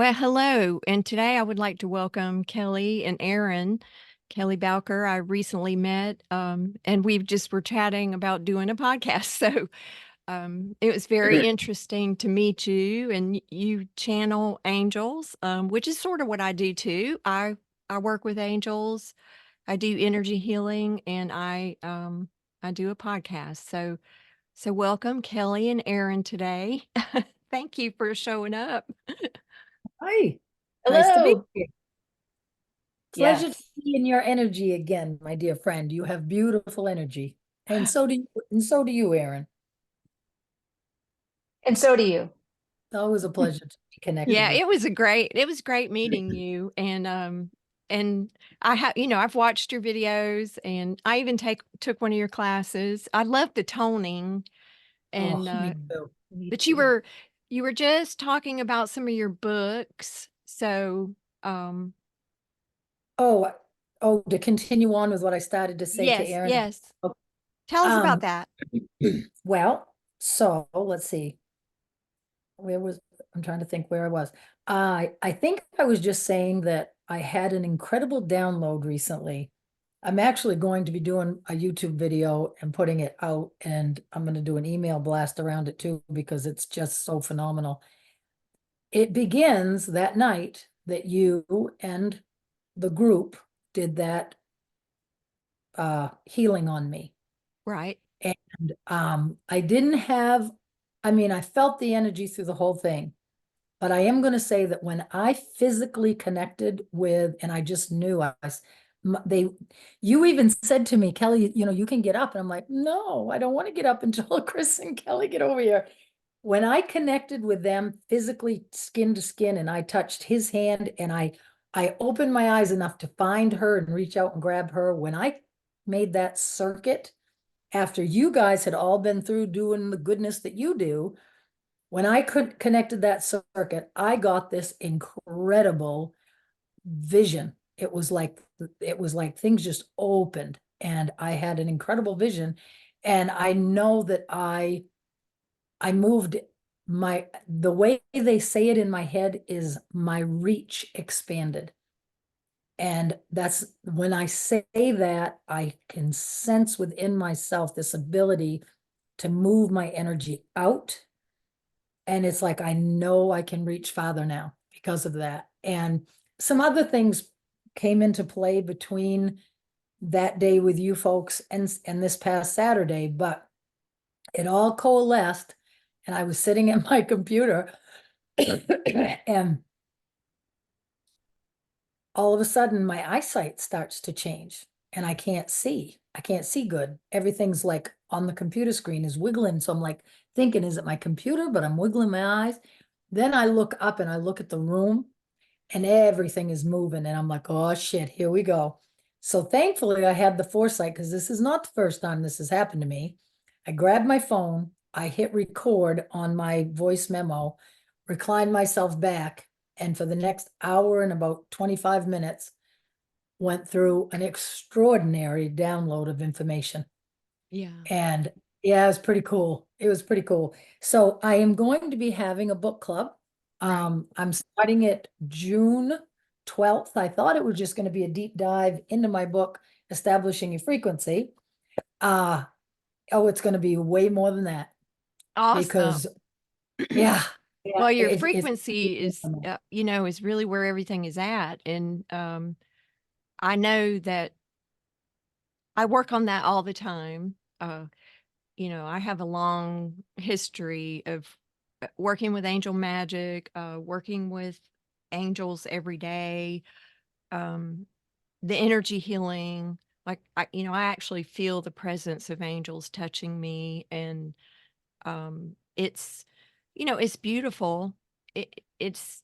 Well, hello. And today I would like to welcome Kelly and Aaron. Kelly Bowker, I recently met, and we just were chatting about doing a podcast. So it was very interesting to meet you. And you channel angels, which is sort of what I do too. I work with angels. I do energy healing, and I do a podcast. So welcome, Kelly and Aaron, today. Thank you for showing up. Hi, nice to be Hello. here. Pleasure to Yes. be in your energy again, my dear friend. You have beautiful energy. And so do you, Aaron. And so do you. Always a pleasure to be connected Yeah, with. it was great meeting you. And I have, I've watched your videos, and I even took one of your classes. I love the toning. Oh, And me too. Me but too. you were just talking about some of your books. So um Oh, oh, to continue on with what I started to say to yes, Aaron. yes. Oh, Tell us about Um, that. well, so let's see. Where was I'm trying to think where I was. I think I was just saying that I had an incredible download recently. I'm actually going to be doing a YouTube video and putting it out, and I'm going to do an email blast around it too because it's just so phenomenal. It begins that night that you and the group did that healing on me. Right. And I didn't have, I mean, I felt the energy through the whole thing. But I am going to say that when I physically connected with, and I just knew they, you even said to me, Kelly, you can get up. And I'm like, no, I don't want to get up until Chris and Kelly get over here. When I connected with them physically, skin to skin, and I touched his hand and I opened my eyes enough to find her and reach out and grab her. When I made that circuit, after you guys had all been through doing the goodness that you do, when I could connected that circuit, I got this incredible vision. It was like things just opened and I had an incredible vision. And I know that I moved the way they say it in my head is my reach expanded. And that's when I say that, I can sense within myself this ability to move my energy out. And it's like, I know I can reach farther now because of that. And some other things came into play between that day with you folks and this past Saturday, but it all coalesced. And I was sitting at my computer and all of a sudden my eyesight starts to change and I can't see. I can't see good. Everything's like on the computer screen is wiggling. So I'm like thinking, is it my computer? But I'm wiggling my eyes. Then I look up and I look at the room and everything is moving. And I'm like, oh shit, here we go. So thankfully I had the foresight because this is not the first time this has happened to me. I grabbed my phone, I hit record on my voice memo, reclined myself back, and for the next hour and about 25 minutes, went through an extraordinary download of information. Yeah. And yeah, it was pretty cool. It was pretty cool. So I am going to be having a book club. Right. I'm starting it June 12th. I thought it was just going to be a deep dive into my book, Establishing Your Frequency. Uh, oh, it's going to be way more than that Awesome. because yeah, yeah, Well, your it's frequency is, is really where everything is at. And I know that I work on that all the time. I have a long history of working with angel magic, working with angels every day, um, the energy healing. Like I actually feel the presence of angels touching me, and it's beautiful. It's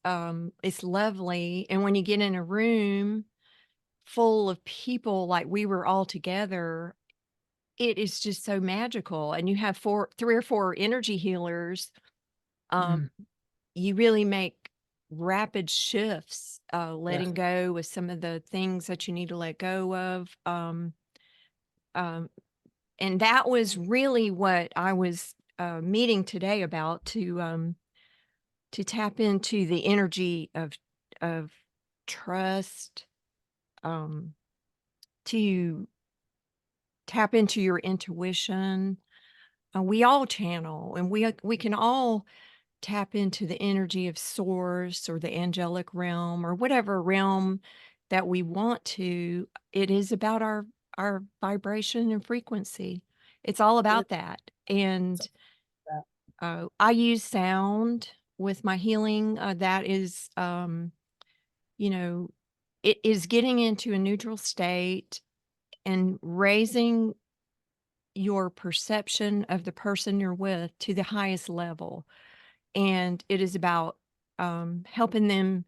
lovely, and when you get in a room full of people like we were all together, it is just so magical, and you have 3 or 4 energy healers. um, mm, you really make rapid shifts, yes. letting go with some of the things that you need to let go of, um, and that was really what I was, meeting today about, to, to tap into the energy of trust, um, to tap into your intuition. We all channel, and we can all tap into the energy of source or the angelic realm or whatever realm that we want to. It is about our vibration and frequency. It's all It about that. is And that. I use sound with my healing. That is, you know, it is getting into a neutral state and raising your perception of the person you're with to the highest level. And it is about helping them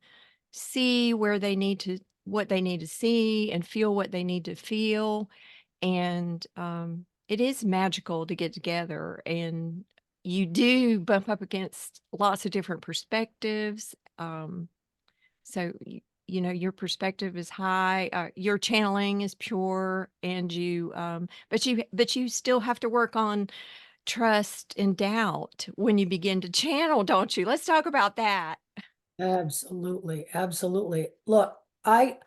see where they need to, what they need to see, and feel what they need to feel. And it is magical to get together, and you do bump up against lots of different perspectives. So your perspective is high, your channeling is pure, and but you still have to work on trust and doubt when you begin to channel, don't you? Let's talk about that. Absolutely, absolutely. Look, I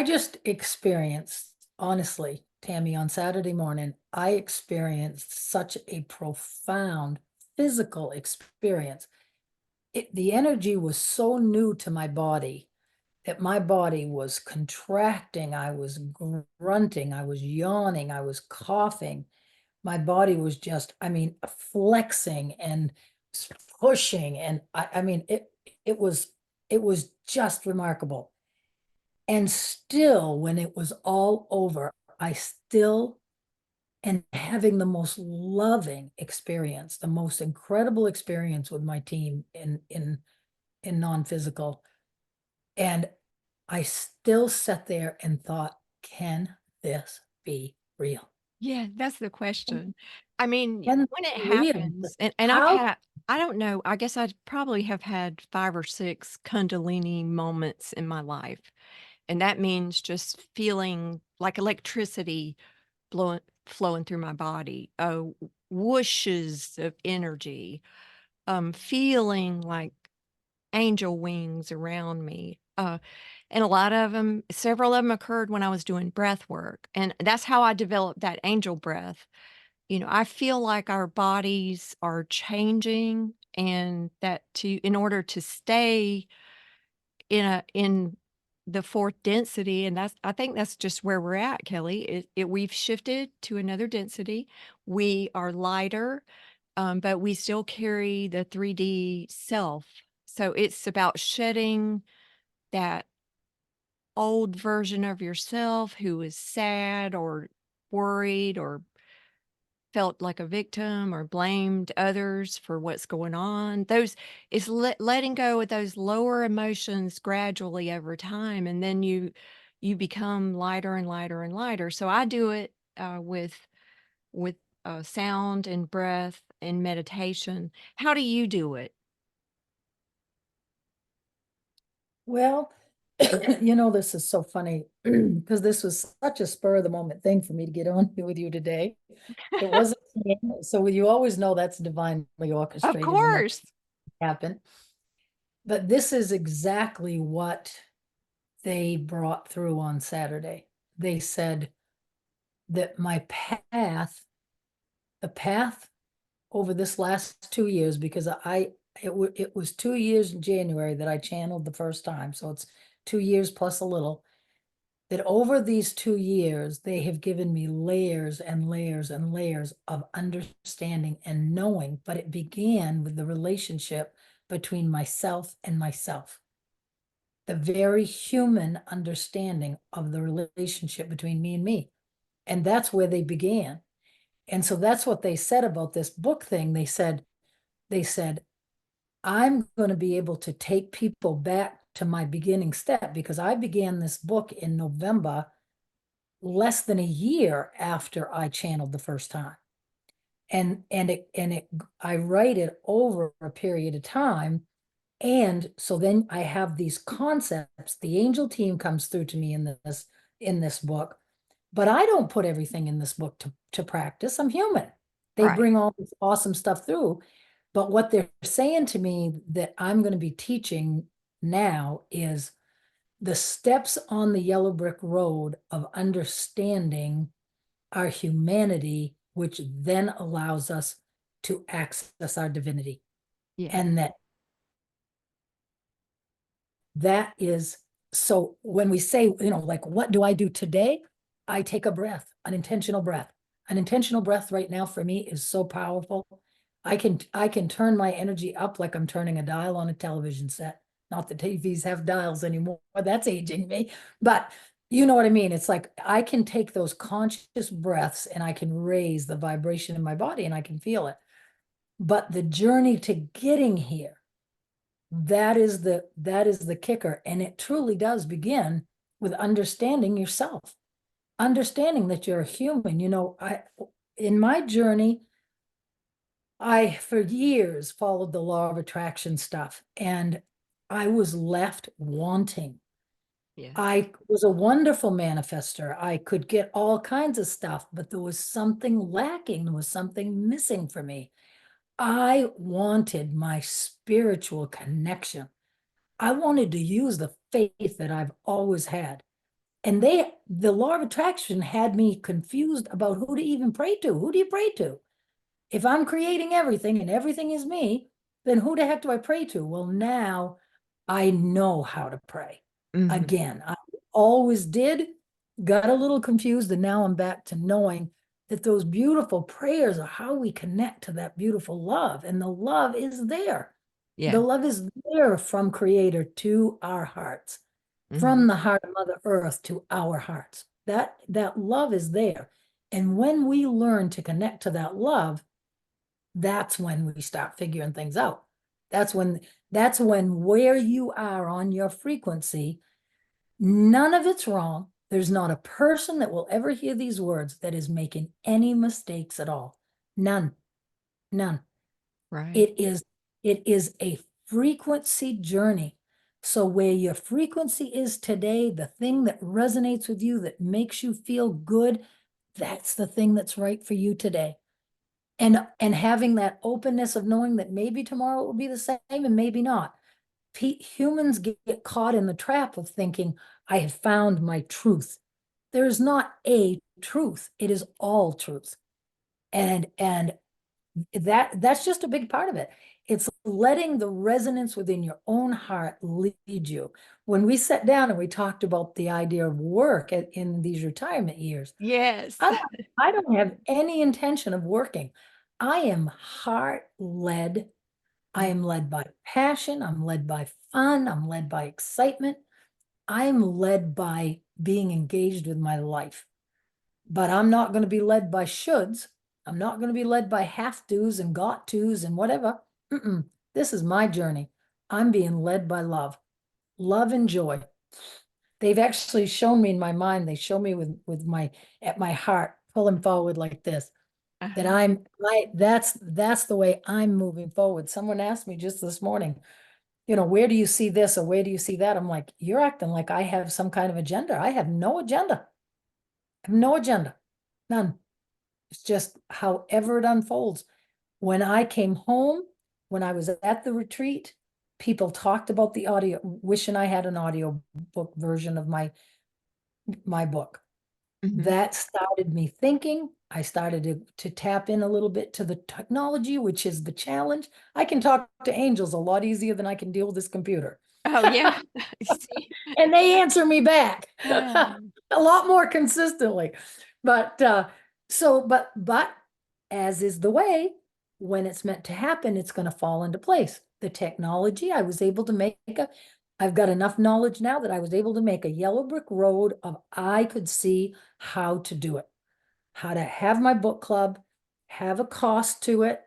just experienced, honestly, Tammy, on Saturday morning, I experienced such a profound physical experience. The energy was so new to my body that my body was contracting. I was grunting. I was yawning. I was coughing. My body was just, I mean, flexing and pushing. And I mean, it was, it was just remarkable. And still, when it was all over, I still am having the most loving experience, the most incredible experience with my team in non-physical. And I still sat there and thought, can this be real? Yeah, that's the question. I mean, Can this when it be real? happens, and How? I don't know, I guess I'd probably have had 5 or 6 Kundalini moments in my life, and that means just feeling like electricity flowing through my body, whooshes of energy, feeling like angel wings around me. And a lot of them, several of them occurred when I was doing breath work. And that's how I developed that angel breath. I feel like our bodies are changing, and that in order to stay in the fourth density, and I think that's just where we're at, Kelly. We've shifted to another density. We are lighter, but we still carry the 3D self. So it's about shedding that old version of yourself who is sad or worried or felt like a victim or blamed others for what's going on. Those is letting go of those lower emotions gradually over time, and then you become lighter and lighter and lighter. So I do it with sound and breath and meditation. How do you do it? Well, this is so funny because this was such a spur of the moment thing for me to get on here with you today. It wasn't, so you always know that's divinely Of orchestrated when that course. happened. But this is exactly what they brought through on Saturday. They said that the path over this last 2 years, because it was 2 years in January that I channeled the first time. So it's 2 years plus a little. That over these 2 years, they have given me layers and layers and layers of understanding and knowing. But it began with the relationship between myself and myself, the very human understanding of the relationship between me and me. And that's where they began. And so that's what they said about this book thing. They said, I'm going to be able to take people back to my beginning step, because I began this book in November, less than a year after I channeled the first time. And I write it over a period of time. And so then I have these concepts. The angel team comes through to me in this book, but I don't put everything in this book to practice. I'm human. They Right. bring all this awesome stuff through, But what they're saying to me that I'm going to be teaching now is the steps on the yellow brick road of understanding our humanity, which then allows us to access our divinity. Yeah. And that is, so when we say, like, what do I do today? I take a breath, an intentional breath. An intentional breath right now for me is so powerful. I can turn my energy up like I'm turning a dial on a television set. Not that TVs have dials anymore. That's aging me. But you know what I mean? It's like I can take those conscious breaths and I can raise the vibration in my body and I can feel it. But the journey to getting here, that is the kicker. And it truly does begin with understanding yourself, understanding that you're a human. In my journey, I for years followed the law of attraction stuff, and I was left wanting. Yeah. I was a wonderful manifester. I could get all kinds of stuff, but there was something lacking. There was something missing for me. I wanted my spiritual connection. I wanted to use the faith that I've always had. And the law of attraction had me confused about who to even pray to. Who do you pray to? If I'm creating everything and everything is me, then who the heck do I pray to? Well, now I know how to pray. Hmm. Again, I always did, got a little confused, and now I'm back to knowing that those beautiful prayers are how we connect to that beautiful love. And the love is there. The Yeah. love is there from Creator to our hearts, Hmm. from the heart of Mother Earth to our hearts. That love is there. And when we learn to connect to that love, that's when we start figuring things out. That's when where you are on your frequency, none of it's wrong. There's not a person that will ever hear these words that is making any mistakes at all. None. None. Right. It is a frequency journey. So where your frequency is today, the thing that resonates with you, that makes you feel good, that's the thing that's right for you today. And having that openness of knowing that maybe tomorrow it will be the same and maybe not. Humans get caught in the trap of thinking, I have found my truth. There is not a truth. It is all truth. And that's just a big part of it. It's letting the resonance within your own heart lead you. When we sat down and we talked about the idea of work in these retirement years, Yes. I don't, I don't have any intention of working. I am heart led. I am led by passion. I'm led by fun. I'm led by excitement. I'm led by being engaged with my life. But I'm not going to be led by shoulds. I'm not going to be led by have tos and got tos and whatever. This is my journey. I'm being led by love and joy. They've actually shown me in my mind, they show me with my at my heart, pulling forward like this, that Uh-huh. that's the way I'm moving forward. Someone asked me just this morning, where do you see this or where do you see that? I'm like, you're acting like I have some kind of agenda. I have no agenda. I have no agenda. None. It's just however it unfolds. When I came home, when I was at the retreat, people talked about the audio, wishing I had an audio book version of my book. Hmm. That started me thinking. I started to tap in a little bit to the technology, which is the challenge. I can talk to angels a lot easier than I can deal with this computer. Oh, yeah. See? And they answer me back a Oh. lot more consistently. But as is the way, when it's meant to happen, it's going to fall into place. The technology, I was able to I've got enough knowledge now that I was able to make a yellow brick road of I could see how to do it, how to have my book club, have a cost to it.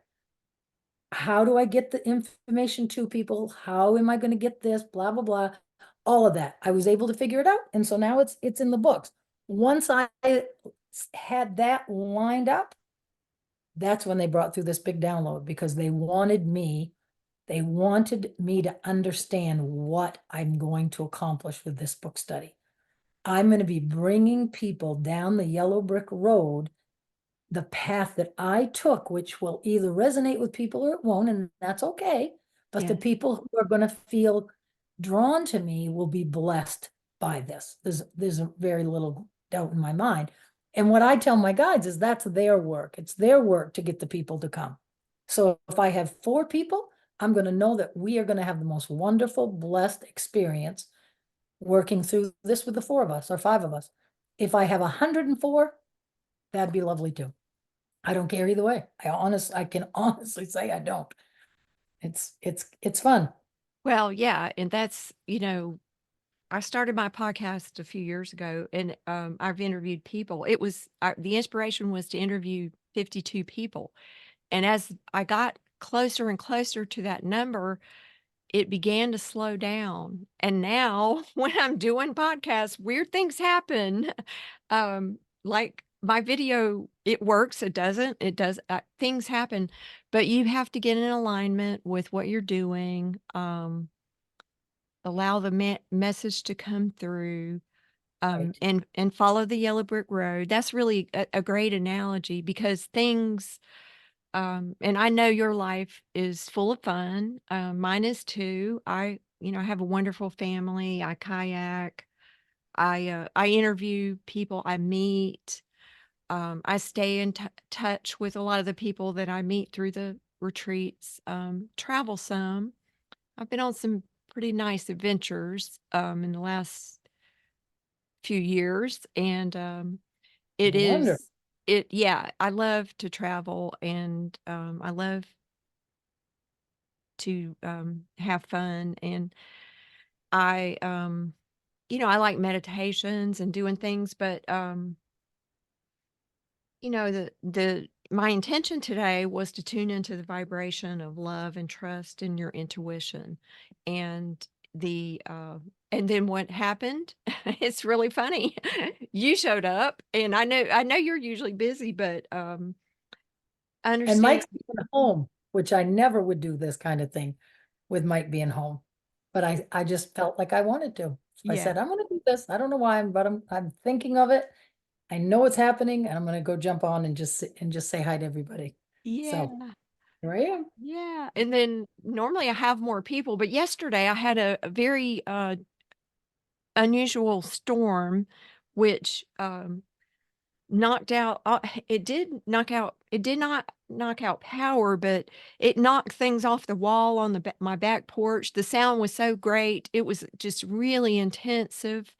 How do I get the information to people? How am I going to get this? Blah, blah, blah. All of that. I was able to figure it out. And so now it's in the books. Once I had that lined up, that's when they brought through this big download because they wanted me to understand what I'm going to accomplish with this book study. I'm going to be bringing people down the yellow brick road the path that I took, which will either resonate with people or it won't, and that's okay. But the Yes. people who are going to feel drawn to me will be blessed by this. There's a very little doubt in my mind. And what I tell my guides is that's their work. It's their work to get the people to come. So if I have 4 people, I'm going to know that we are going to have the most wonderful, blessed experience working through this with the 4 of us or 5 of us. If I have 104, that'd be lovely too. I don't care either way. I can honestly say I don't. It's fun. Well, yeah, and that's, I started my podcast a few years ago, and I've interviewed people. The inspiration was to interview 52 people. And as I got closer and closer to that number, it began to slow down. And now when I'm doing podcasts, weird things happen. Like my video, it works, it doesn't, it does, things happen, but you have to get in alignment with what you're doing. Allow the message to come through, Right. and follow the yellow brick road. That's really a great analogy because things, and I know your life is full of fun. Mine is too. I have a wonderful family. I kayak. I interview people I meet. I stay in touch with a lot of the people that I meet through the retreats. Travel some. I've been on some pretty nice adventures in the last few years, and it Wonderful. is it. Yeah, I love to travel, and I love to, have fun, and I, I like meditations and doing things, but, the my intention today was to tune into the vibration of love and trust in your intuition, and and then what happened? It's really funny. You showed up, and I know you're usually busy, but, I And understand. Mike's being home, which I never would do this kind of thing with Mike being home. But I just felt like I wanted to. So I Yeah. said, I'm gonna do this. I don't know why, but I'm thinking of it. I know it's happening and I'm gonna go jump on and just say hi to everybody. So Yeah. here I am. Yeah, and then normally I have more people, but yesterday I had a very, unusual storm, which, knocked out it did not knock out power, but it knocked things off the wall on my back porch. The sound was so great. It was just really intensive,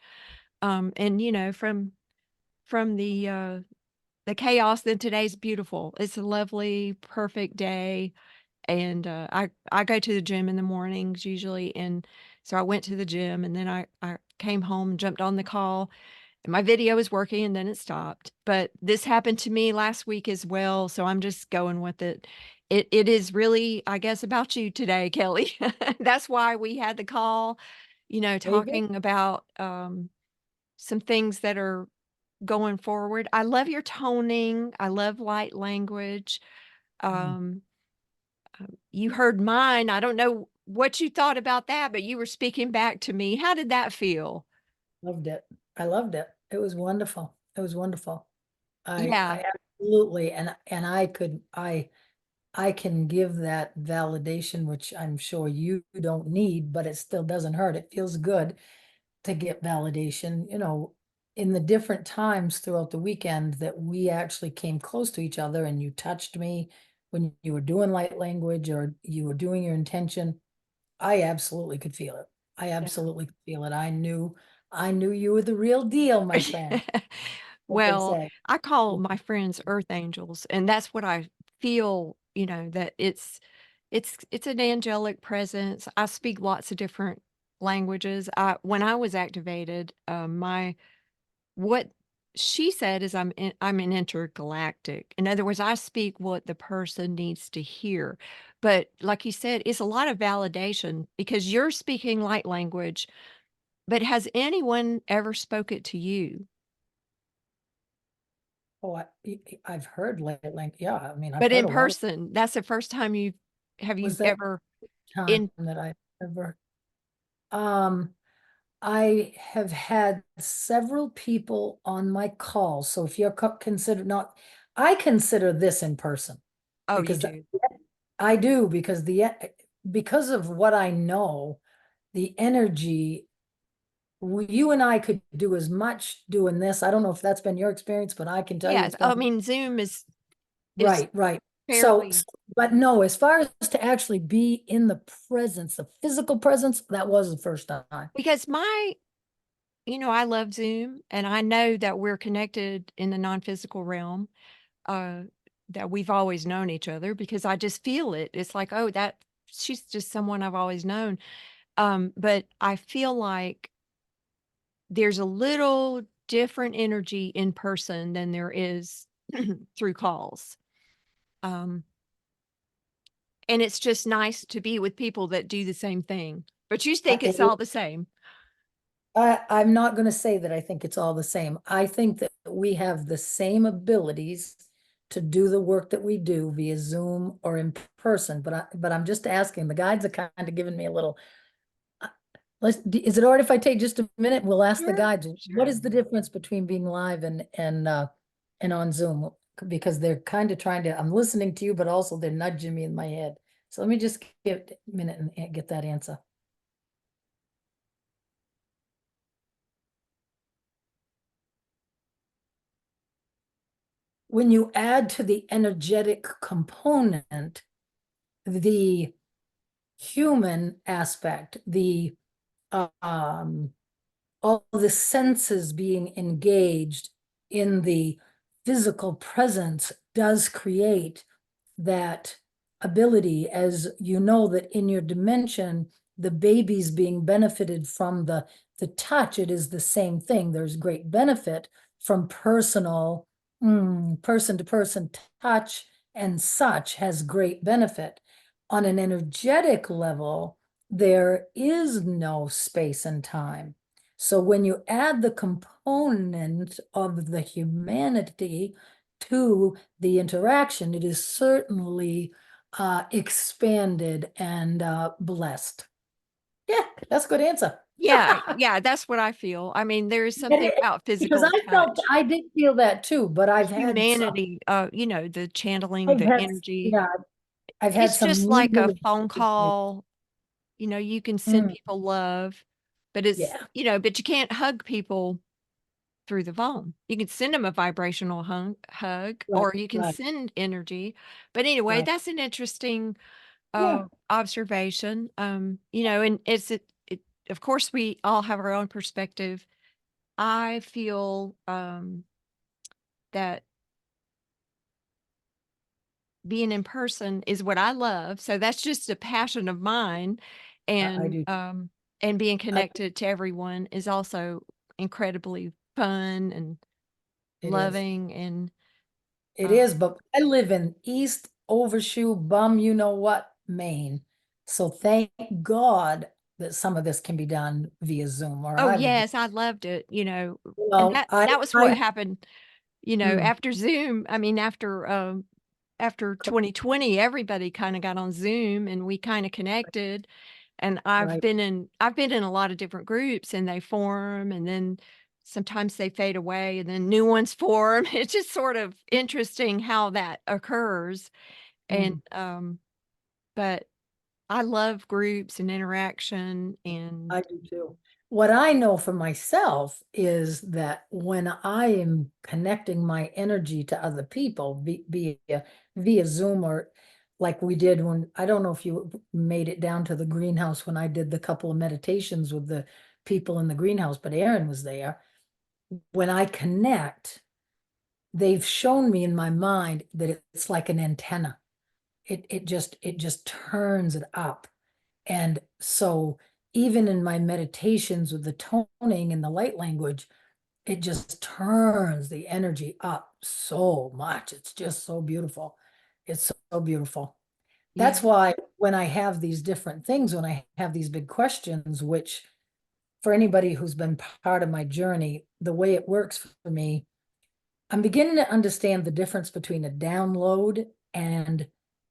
and, from the chaos, then today's beautiful. It's a lovely, perfect day. And, I go to the gym in the mornings usually, and so I went to the gym, and then I came home and jumped on the call, and my video was working, and then it stopped. But this happened to me last week as well, so I'm just going with it. It is really, I guess, about you today, Kelly. That's why we had the call, There you go. talking about, some things that are going forward. I love your toning. I love light language. Mm, Um you heard mine. I don't know what you thought about that, but you were speaking back to me. How did that feel? Loved it. I loved it. It was wonderful. It was wonderful. Yeah. I absolutely and I can give that validation, which I'm sure you don't need, but it still doesn't hurt. It feels good to get validation, in the different times throughout the weekend that we actually came close to each other and you touched me when you were doing light language or you were doing your intention. I absolutely could feel it. I Yeah. absolutely could feel it. I knew you were the real deal, my friend, what they Well, say. I call my friends earth angels, and that's what I feel, that it's an angelic presence. I speak lots of different languages. When I was activated, my what she said is I'm an intergalactic. In other words, I speak what the person needs to hear. But like you said, it's a lot of validation because you're speaking light language, but has anyone ever spoke it to you? Oh, I've heard light language. Yeah, I mean, I've But heard in a lot of person, that's the first time have you was that ever time in that I ever um I have had several people on my call. So if you're considered not, I consider this in person Oh, you because do. I do because of what I know, the energy you and I could do as much doing this. I don't know if that's been your experience, but I can tell you Yes. it's I been mean, Zoom is right, right. fairly But no, as far as to actually be in the presence, the physical presence, that was the first time. because I love Zoom and I know that we're connected in the non-physical realm, uh, that we've always known each other because I just feel it. It's like, oh, that she's just someone I've always known. But I feel like there's a little different energy in person than there is through calls. Um, and it's just nice to be with people that do the same thing. But you think it's all It the same. I'm not going to say that I think it's all the same. I think that we have the same abilities to do the work that we do via Zoom or in person, but I'm just asking. The guides are kind of giving me a little. Is it all right if I take just a minute? We'll ask the Sure, guides, what sure. is the difference between being live and on Zoom? Because they're kind of trying to, I'm listening to you, but also they're nudging me in my head. So let me just give it a minute and get that answer. When you add to the energetic component, the human aspect, the um, all the senses being engaged in the physical presence does create that ability, as you know, that in your dimension, the baby's being benefited from the touch. It is the same thing. There's great benefit from personal, person to person touch, and such has great benefit. On an energetic level, there is no space and time. So when you add the component of the humanity to the interaction, it is certainly expanded and blessed. Yeah, that's a good answer. Yeah, yeah, that's what I feel. I mean, there is something about Because physical touch, I did feel that too, but the humanity, the channeling, I've the had, energy. yeah, I've had It's some just like a really, phone call. You can send mm, people love, but yeah, but you can't hug people through the phone. You can send them a vibrational hug, right, or you can right, send energy. But anyway, right. that's an interesting Yeah, observation. And of course, we all have our own perspective. I feel that being in person is what I love. So that's just a passion of mine. I And do. being I, connected to everyone is also incredibly fun and it is. loving and It uh, is, but I live in East Overshoe, you know what, Maine. So thank God that some of this can be done via Zoom, or oh I would be, yes, I loved it, and well, that was what I, happened, mm, after Zoom. I mean, after 2020, everybody kind of got on Zoom and we kind of connected. And right. I've been in a lot of different groups and they form and then sometimes they fade away and then new ones form. It's just sort of interesting how that occurs. And Mm. but I love groups and interaction I and do too. What I know for myself is that when I am connecting my energy to other people via Zoom, or like we did when, I don't know if you made it down to the greenhouse when I did the couple of meditations with the people in the greenhouse, but Aaron was there. When I connect, they've shown me in my mind that it's like an antenna. It just turns it up. And so even in my meditations with the toning and the light language, it just turns the energy up so much. It's just so beautiful. It's so beautiful. yeah. That's why when I have these different things, when I have these big questions, which for anybody who's been part of my journey, the way it works for me, I'm beginning to understand the difference between a download and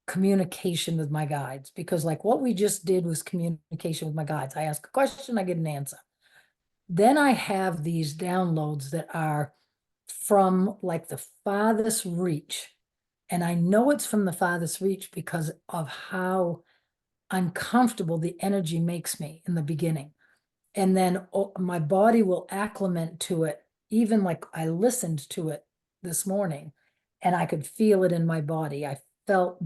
communication with my guides, because like what we just did was communication with my guides. I ask a question, I get an answer. Then I have these downloads that are from like the farthest reach. And I know it's from the farthest reach because of how uncomfortable the energy makes me in the beginning. And then my body will acclimate to it. Even like I listened to it this morning and I could feel it in my body. I felt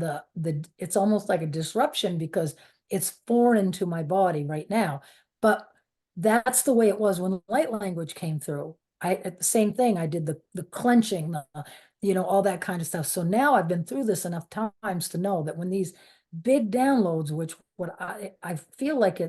it's almost like a disruption because it's foreign to my body right now. But that's the way it was when light language came through. At the same thing, I did the clenching, all that kind of stuff. So now I've been through this enough times to know that when these big downloads, which what I feel like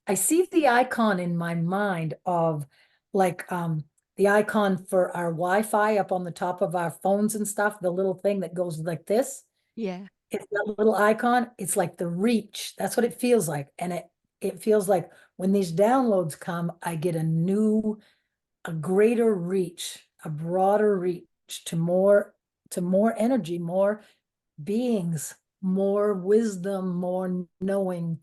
I see the icon in my mind of like the icon for our Wi-Fi up on the top of our phones and stuff, the little thing that goes like this. Yeah. It's that little icon. It's like the reach. That's what it feels like. And it feels like when these downloads come, I get a greater reach, a broader reach to more energy, more beings, more wisdom, more knowing.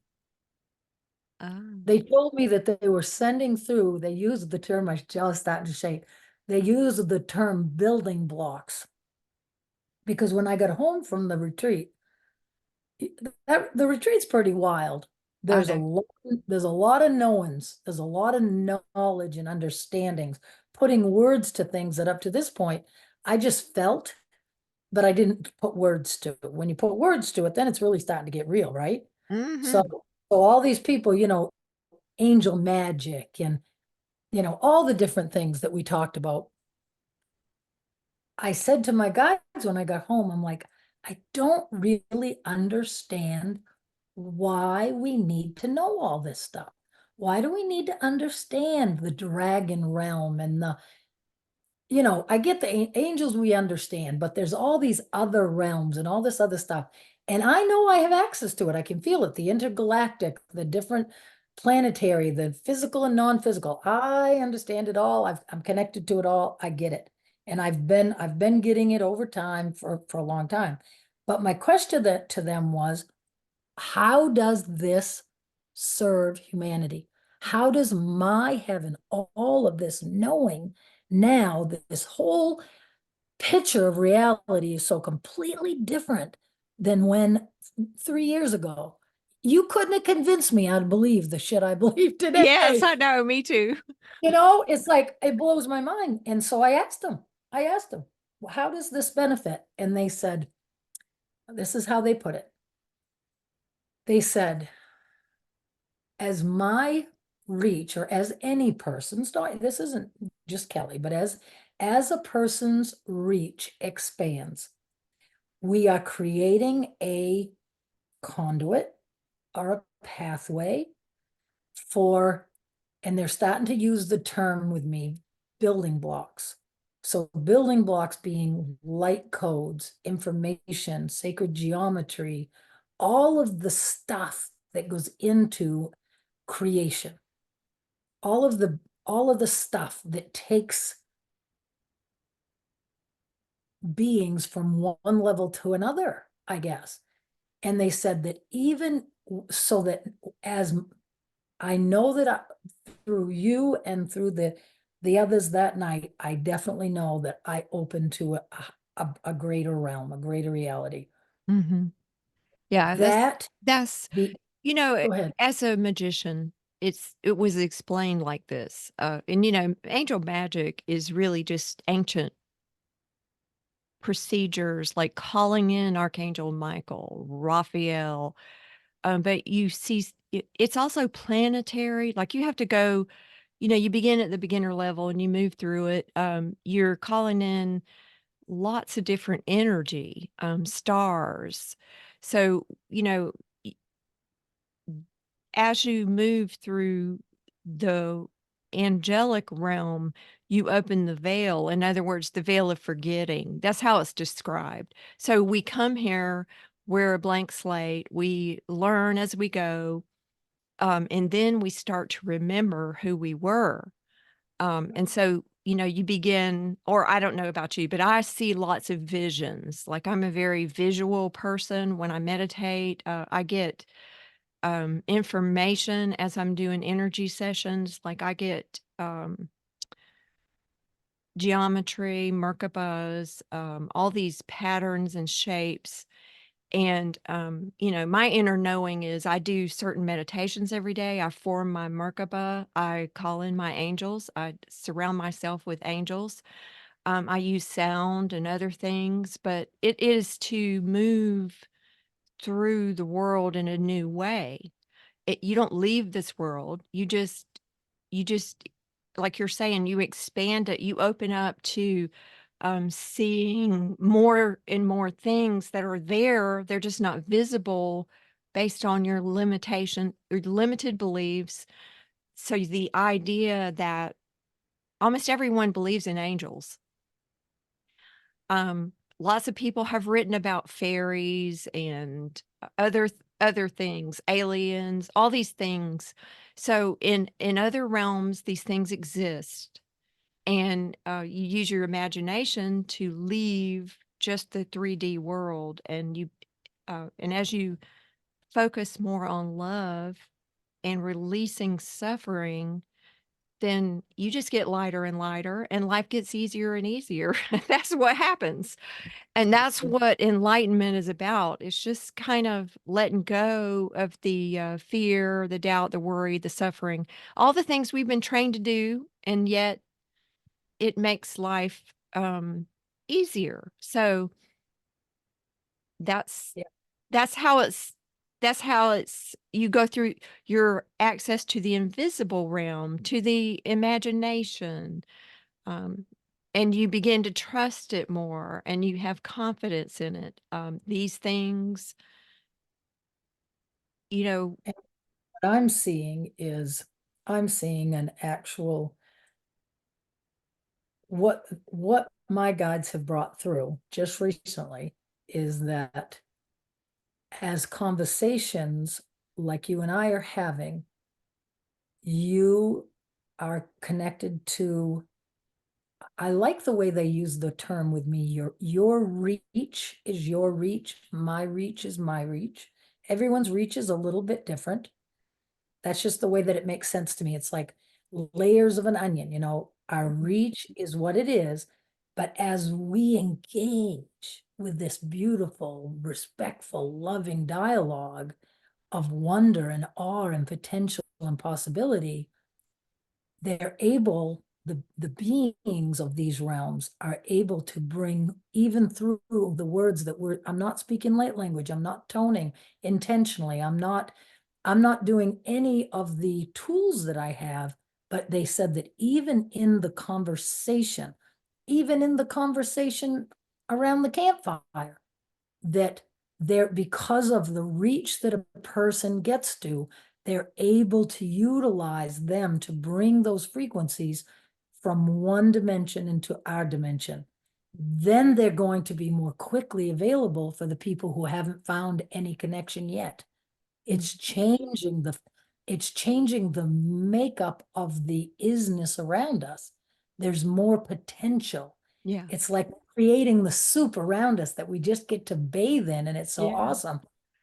Oh. They told me that they were sending through, they used the term, I just starting to shake. They used the term building blocks. Because when I got home from the retreat, the retreat's pretty wild. I There's a know. lot, there's a lot of knowings, there's a lot of knowledge and understandings, putting words to things that up to this point I just felt, but I didn't put words to it. When you put words to it, then it's really starting to get real, right? So, Hmm. so all these people, angel magic and all the different things that we talked about. I said to my guides when I got home, I'm like, I don't really understand why we need to know all this stuff. Why do we need to understand the dragon realm and I get the angels we understand, but there's all these other realms and all this other stuff. And I know I have access to it. I can feel it, the intergalactic, the different planetary, the physical and non-physical. I understand it all. I'm connected to it all. I get it. And I've been getting it over time for a long time. But my question to them was, how does this serve humanity? How does my heaven, all of this knowing now that this whole picture of reality is so completely different than when 3 years ago? You couldn't have convinced me I'd believe the shit I believe Yes, today. I know. Me too. It's like it blows my mind. And so I asked them, well, how does this benefit? And they said, this is how they put it. They said, as my reach or as any person's, this isn't just Kelly, but as a person's reach expands, we are creating a conduit or a pathway for, and they're starting to use the term with me, building blocks. So building blocks being light codes, information, sacred geometry, all of the stuff that goes into creation, all of the stuff that takes beings from one level to another, I guess. And they said that even so that as I know that through you and through the others that night, I definitely know that I open to a greater realm, a greater reality. Hmm. Yeah, That that's the you know, Go ahead. as a magician, it was explained like this. And angel magic is really just ancient procedures like calling in Archangel Michael, Raphael. But you see, it's also planetary. Like you have to go, you begin at the beginner level and you move through it. You're calling in lots of different energy, stars. So, as you move through the angelic realm, you open the veil. In other words, the veil of forgetting. That's how it's described. So we come here, we're a blank slate, we learn as we go, and then we start to remember who we were. And so, you begin, or I don't know about you, but I see lots of visions. Like I'm a very visual person. When I meditate, I get information as I'm doing energy sessions. Like I get geometry, Merkabas, all these patterns and shapes. And, my inner knowing is I do certain meditations every day. I form my Merkaba. I call in my angels. I surround myself with angels. I use sound and other things, but it is to move through the world in a new way. You don't leave this world. You just like you're saying, you expand it, you open up to, seeing more and more things that are there, they're just not visible based on your limited beliefs. So the idea that almost everyone believes in angels. Lots of people have written about fairies and other things, aliens, all these things. So in other realms, these things exist, and you use your imagination to leave just the 3D world, and as you focus more on love and releasing suffering, then you just get lighter and lighter, and life gets easier and easier. That's what happens. And that's what enlightenment is about. It's just kind of letting go of the, fear, the doubt, the worry, the suffering, all the things we've been trained to do, and yet it makes life, easier. So that's Yeah. that's how it's you go through your access to the invisible realm, to the imagination, um, and you begin to trust it more and you have confidence in it. These things, you know, And what I'm seeing is I'm seeing an actual what my guides have brought through just recently is that as conversations like you and I are having, you are connected to, I like the way they use the term with me. Your reach is your reach, my reach is my reach. Everyone's reach is a little bit different. That's just the way that it makes sense to me. It's like layers of an onion, our Mhm. reach is what it is. But as we engage with this beautiful, respectful, loving dialogue of wonder and awe and potential and possibility, they're able, the beings of these realms are able to bring, even through the words that I'm not speaking light language, I'm not toning intentionally, I'm not doing any of the tools that I have, but they said that even in the conversation around the campfire, that they're, because of the reach that a person gets to, they're able to utilize them to bring those frequencies from one dimension into our dimension. Then they're going to be more quickly available for the people who haven't found any connection yet. Mm. It's changing the makeup of the isness around us. There's more potential. Yeah. It's like creating the soup around us that we just get to bathe in, and it's so Yeah. awesome.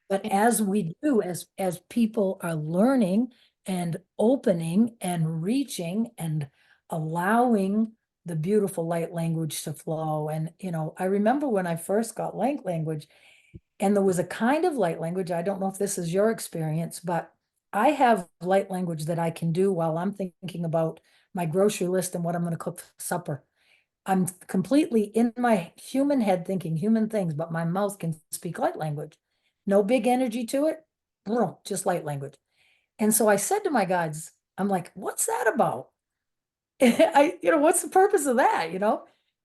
But And as we do, as people are learning and opening and reaching and allowing the beautiful light language to flow. And I remember when I first got light language, and there was a kind of light language. I don't know if this is your experience, but I have light language that I can do while I'm thinking about my grocery list and what I'm going to cook for supper. I'm completely in my human head thinking human things, but my mouth can speak light language. No big energy to it, just light language. And so I said to my guides, I'm like, what's that about? What's the purpose of that,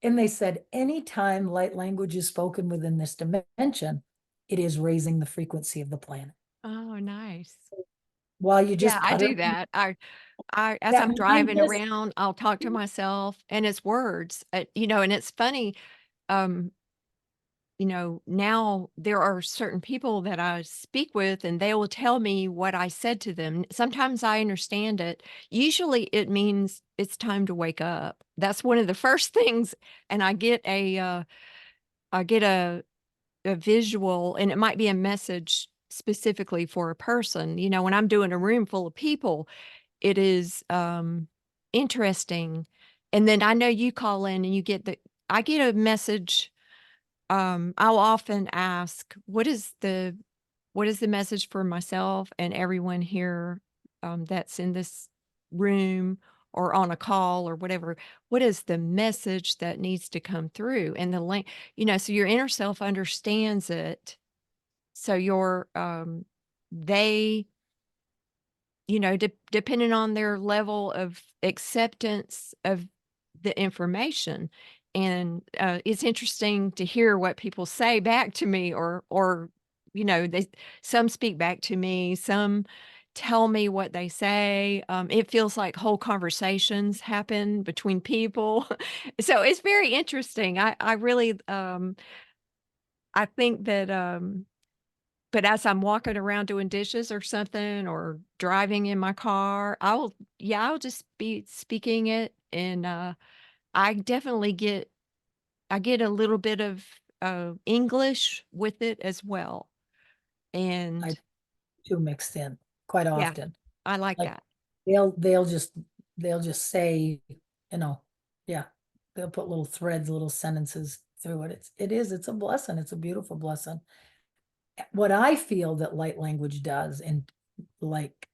And they said, anytime light language is spoken within this dimension, it is raising the frequency of the planet. oh, nice. While you Yeah, just I putter, do that. I as that I'm mind driving just, around, I'll talk to myself, and it's words, and it's funny, um, now there are certain people that I speak with, and they will tell me what I said to them. Sometimes I understand it. Usually it means it's time to wake up. That's one of the first things, and I get a visual, and it might be a message specifically for a person. When I'm doing a room full of people, it is, interesting, And then I know you call in and I get a message. I'll often ask, what is the message for myself and everyone here, that's in this room or on a call or whatever? What is the message that needs to come through? And so your inner self understands it. So they, depending on their level of acceptance of the information. And it's interesting to hear what people say back to me, or they some speak back to me, some tell me what they say. It feels like whole conversations happen between people. So it's very interesting. I really I think that but as I'm walking around doing dishes or something or driving in my car, I'll just be speaking it, and I definitely get a little bit of English with it as well. I And too mixed in quite yeah, often. I like Like that. they'll just say, you know, yeah, they'll put little threads, little sentences through it. It's a blessing. It's a beautiful blessing. What I feel that light language does, and like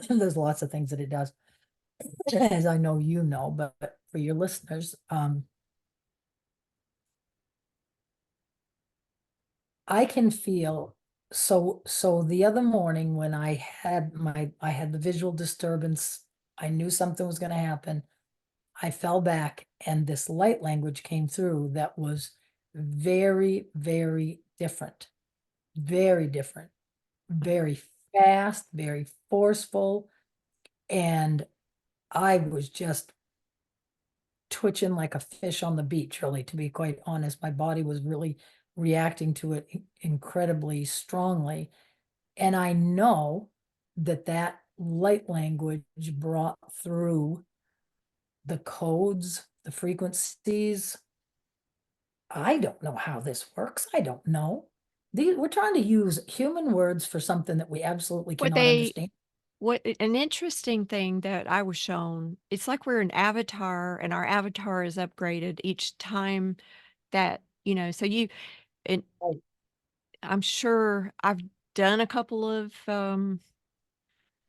there's lots of things that it does, as I know you know, but for your listeners, I can feel so the other morning when I had the visual disturbance, I knew something was gonna happen. I fell back and this light language came through that was very, very different, very different, very fast, very forceful. And I was just twitching like a fish on the beach, really, to be quite honest. My body was really reacting to it incredibly strongly. And I know that that light language brought through the codes, the frequencies. I don't know how this works. I don't know. We're trying to use human words for something that we absolutely What cannot they understand. an interesting thing that I was shown, it's like we're an avatar and our avatar is upgraded each time that, so and Right. I'm sure I've done a couple of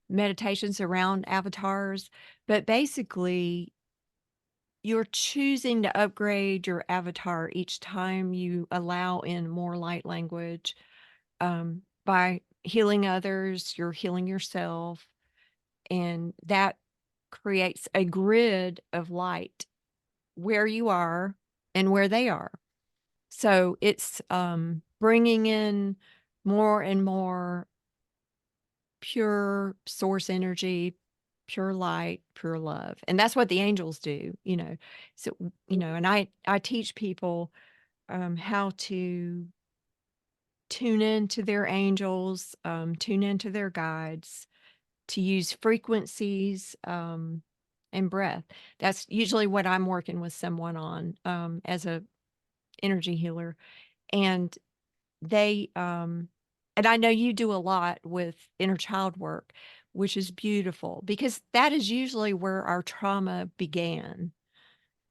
meditations around avatars, but basically you're choosing to upgrade your avatar each time you allow in more light language. By healing others, you're healing yourself, and that creates a grid of light where you are and where they are. So it's bringing in more and more pure source energy, pure light, pure love. And that's what the angels do. So, and I teach people how to tune into their angels, tune into their guides, to use frequencies and breath. That's usually what I'm working with someone on as a energy healer. And they and I know you do a lot with inner child work, which is beautiful because that is usually where our trauma began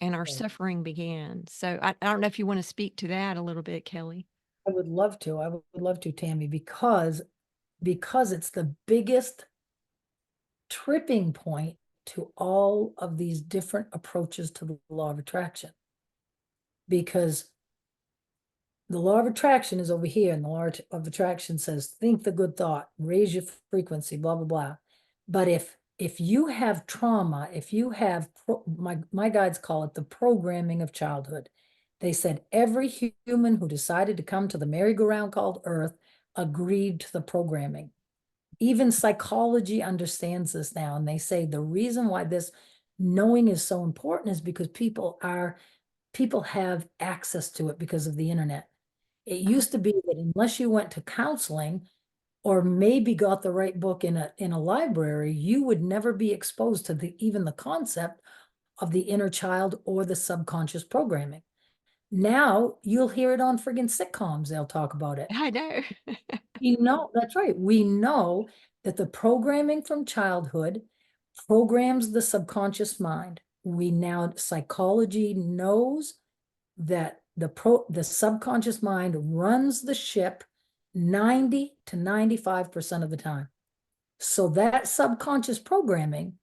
and our Right. suffering began. So I don't know if you want to speak to that a little bit, Kelly. I would love to. I would love to, Tammy, because it's the biggest tripping point to all of these different approaches to the law of attraction. Because the law of attraction is over here, and the law of attraction says, think the good thought, raise your frequency, blah, blah, blah. But if you have trauma, if you have my guides call it the programming of childhood. They said every human who decided to come to the merry-go-round called Earth agreed to the programming. Even psychology understands this now, and they say the reason why this knowing is so important is because people have access to it because of the internet. It Uh-huh. used to be that unless you went to counseling or maybe got the right book in a library, you would never be exposed to even the concept of the inner child or the subconscious programming. Now you'll hear it on friggin' sitcoms. They'll talk about it. I know. That's right. We know that the programming from childhood programs the subconscious mind. We now, psychology knows that the subconscious mind runs the ship 90 to 95% of the time. So that subconscious programming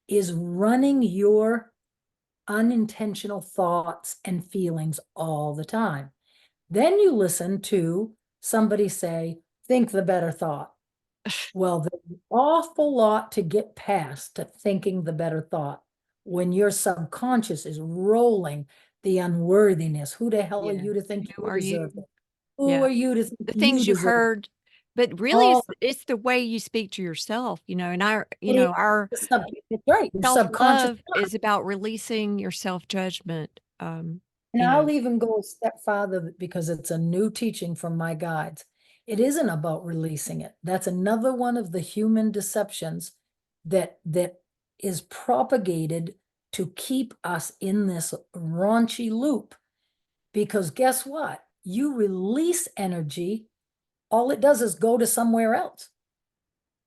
is running your unintentional thoughts and feelings all the time. Then you listen to somebody say, think the better thought. Well, there's an awful lot to get past to thinking the better thought when your subconscious is rolling the unworthiness. Who the hell are Yes. you to think Who you are you? deserve it? Who Yeah. are you to think The you things you deserve heard, but really all it's the way you speak to yourself, and it is our it's right, your subconscious self-love mind. is about releasing your self-judgment. And You know, I'll even go a step farther because it's a new teaching from my guides. It isn't about releasing it. That's another one of the human deceptions that is propagated to keep us in this raunchy loop. Because guess what? You release energy, all it does is go to somewhere else.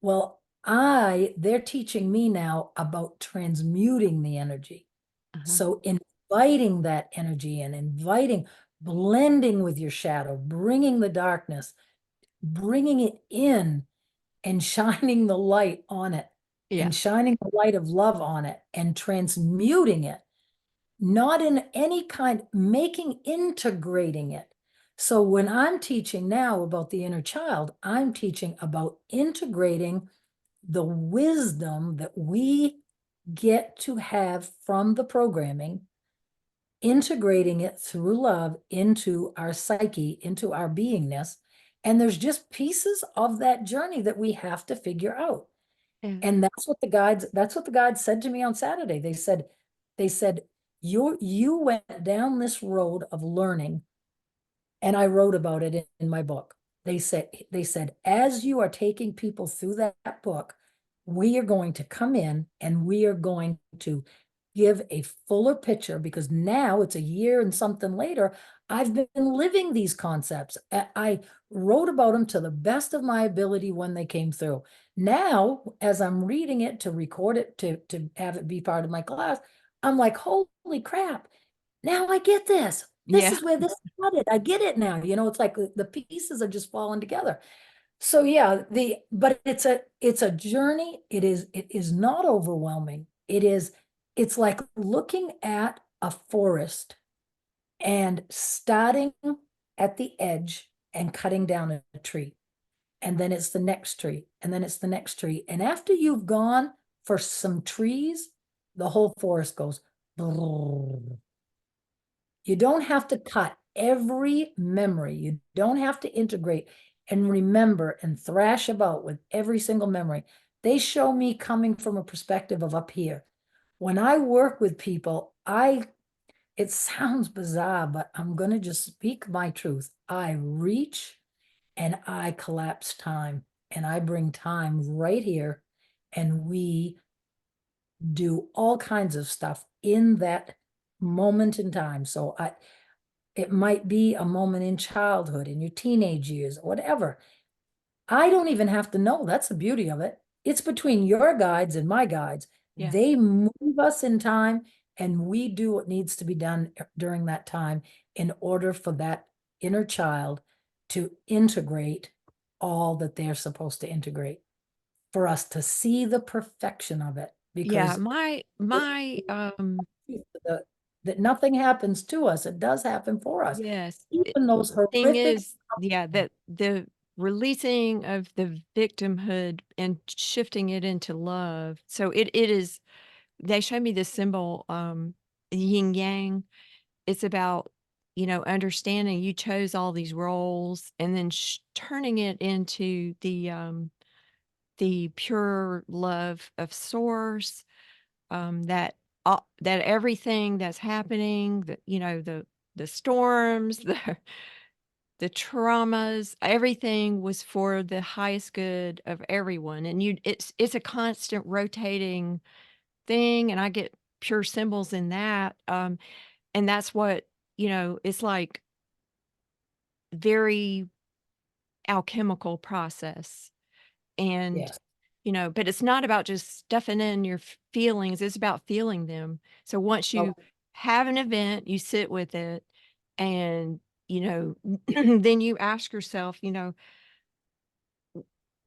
Well, they're teaching me now about transmuting the energy. uh-huh. So inviting that energy in, blending with your shadow, bringing the darkness, bringing it in and shining the light on it Yeah. and shining the light of love on it and transmuting it, not in any kind, integrating it. So when I'm teaching now about the inner child, I'm teaching about integrating the wisdom that we get to have from the programming, integrating it through love into our psyche, into our beingness. And there's just pieces of that journey that we have to figure out. Yeah. And that's what the guides said to me on Saturday. They said, you went down this road of learning, and I wrote about it in my book. They said, as you are taking people through that book, we are going to come in and we are going to give a fuller picture, because now it's a year and something later, I've been living these concepts. I wrote about them to the best of my ability when they came through. Now, as I'm reading it to record it, to have it be part of my class, I'm like, holy crap, now I get this. This Yeah. is where this started. I get it now. It's like the pieces are just falling together. So yeah, but it's a journey. It is not overwhelming. It's like looking at a forest and starting at the edge and cutting down a tree. And then it's the next tree, and then it's the next tree. And after you've gone for some trees, the whole forest goes. You don't have to cut every memory. You don't have to integrate and remember and thrash about with every single memory. They show me coming from a perspective of up here. When I work with people, it sounds bizarre, but I'm going to just speak my truth. I reach and I collapse time, and I bring time right here, and we do all kinds of stuff in that moment in time. So it might be a moment in childhood, in your teenage years, whatever. I don't even have to know. That's the beauty of it. It's between your guides and my guides. Yeah. They move us in time, and we do what needs to be done during that time in order for that inner child to integrate all that they're supposed to integrate, for us to see the perfection of it. Yeah. Because the, that nothing happens to us, it does happen for us. yes. Even those Thing horrific. is, yeah, that the releasing of the victimhood and shifting it into love. So it is, they show me this symbol, yin yang. It's about, understanding you chose all these roles and then turning it into the pure love of source, that everything that's happening, the storms, the traumas, everything was for the highest good of everyone. And it's a constant rotating thing. And I get pure symbols in that. And that's what, it's like very alchemical process. And Yes. but it's not about just stuffing in your feelings, it's about feeling them. So once Well, you have an event, you sit with it and, then you ask yourself,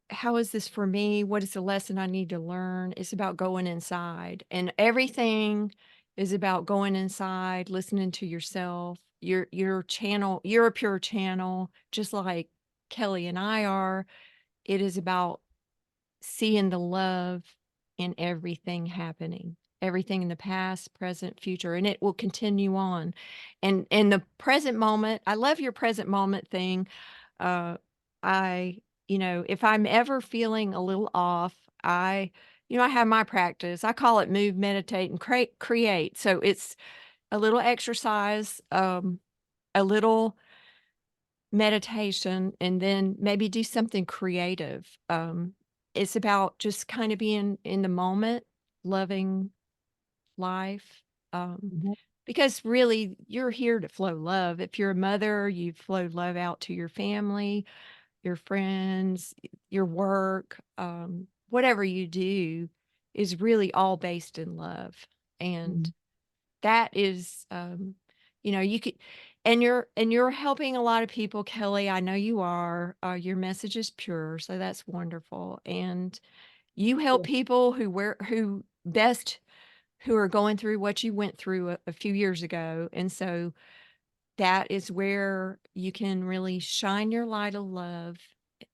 how is this for me? What is the lesson I need to learn? It's about going inside. And everything is about going inside, listening to yourself. Your channel, you're a pure channel, just like Kelly and I are. It is about seeing the love in everything happening. Everything in the past, present, future, and it will continue on. And in the present moment, I love your present moment thing. uh, I, if I'm ever feeling a little off, I have my practice. I call it move, meditate, and create. So it's a little exercise, a little meditation, and then maybe do something creative. It's about just kind of being in the moment, loving life. Um, mhm, because really, you're here to flow love. If you're a mother, you flow love out to your family, your friends, your work, whatever you do is really all based in love. And mhm. that is, you could, and you're helping a lot of people, Kelly. I know you are. Your message is pure, so that's wonderful. And you help Yeah. people who are going through what you went through a few years ago. And so that is where you can really shine your light of love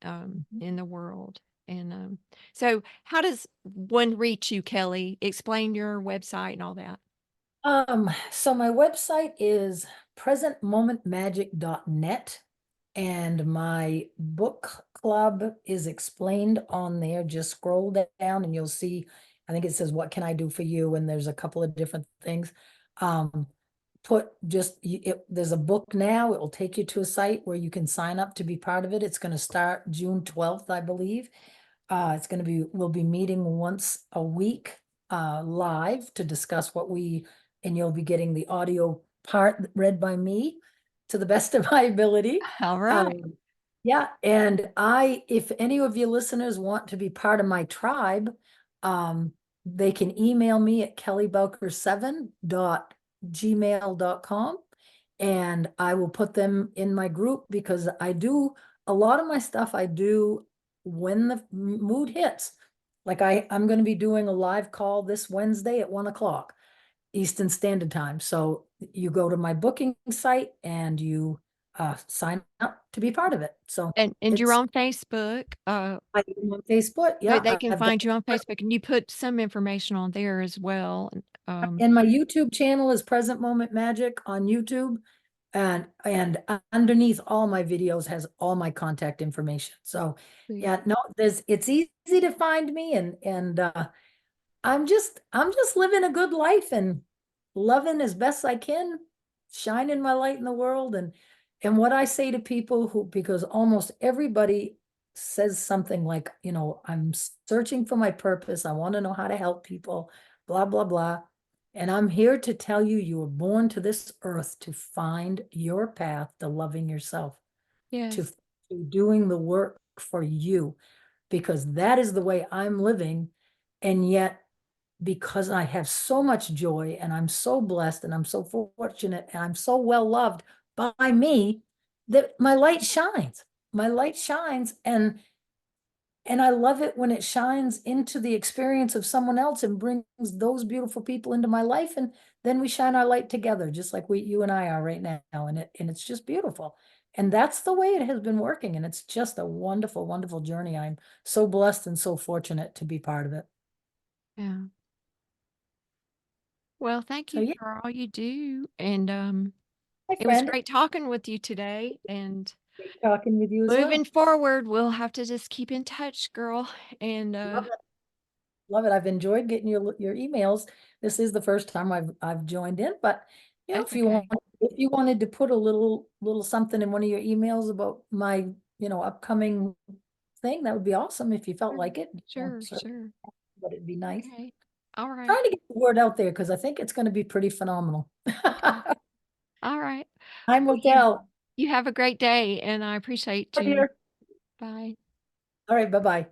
Mhm. in the world. And so, how does one reach you, Kelly? Explain your website and all that. So my website is presentmomentmagic.net, and my book club is explained on there. Just scroll down and you'll see, I think it says, "What can I do for you?" And there's a couple of different things. Um, there's a book now. It will take you to a site where you can sign up to be part of it. It's going to start June 12th, I believe. We'll be meeting once a week, live to discuss and you'll be getting the audio part read by me to the best of my ability. All right. Um, yeah, and if any of your listeners want to be part of my tribe, um, they can email me at kellybowker7.gmail.com, and I will put them in my group, because I do a lot of my stuff I do when the mood hits. Like I'm going to be doing a live call this Wednesday at 1 o'clock Eastern Standard Time. So you go to my booking site and you sign up to be part of it. So And you're it's on Facebook. I'm on Facebook. So Yeah, they can I've got, find you on Facebook, and you put some information on there as well. and my YouTube channel is Present Moment Magic on YouTube. And underneath all my videos has all my contact information. So See. yeah, no, it's easy to find me, and I'm just living a good life and loving as best I can, shining my light in the world. And what I say to people because almost everybody says something like, "I'm searching for my purpose. I want to know how to help people, blah, blah, blah." And I'm here to tell you, you were born to this earth to find your path to loving yourself, to, Yes. to doing the work for you, because that is the way I'm living. And yet, because I have so much joy and I'm so blessed and I'm so fortunate and I'm so well loved by me, that my light shines. My light shines, and I love it when it shines into the experience of someone else and brings those beautiful people into my life, and then we shine our light together, just like you and I are right now, and it's just beautiful. And that's the way it has been working, and it's just a wonderful, wonderful journey. I'm so blessed and so fortunate to be part of it. Yeah. Well, thank So you yeah, for all you do, and, my it was friend, great talking with you today, and great talking with you as moving well. forward, we'll have to just keep in touch, girl, and, Love it. Love it. I've enjoyed getting your emails. This is the first time I've joined in, but that's okay. if you wanted to put a little something in one of your emails about my, upcoming thing, that would be awesome if you felt Sure, like it. sure, Certainly, sure. but it'd be nice. Okay. Alright. Trying to get the word out there because I think it's going to be pretty phenomenal. Okay. Alright. Time Well, will tell. you have a great day, and I appreciate you. Here. Bye. All right, bye-bye.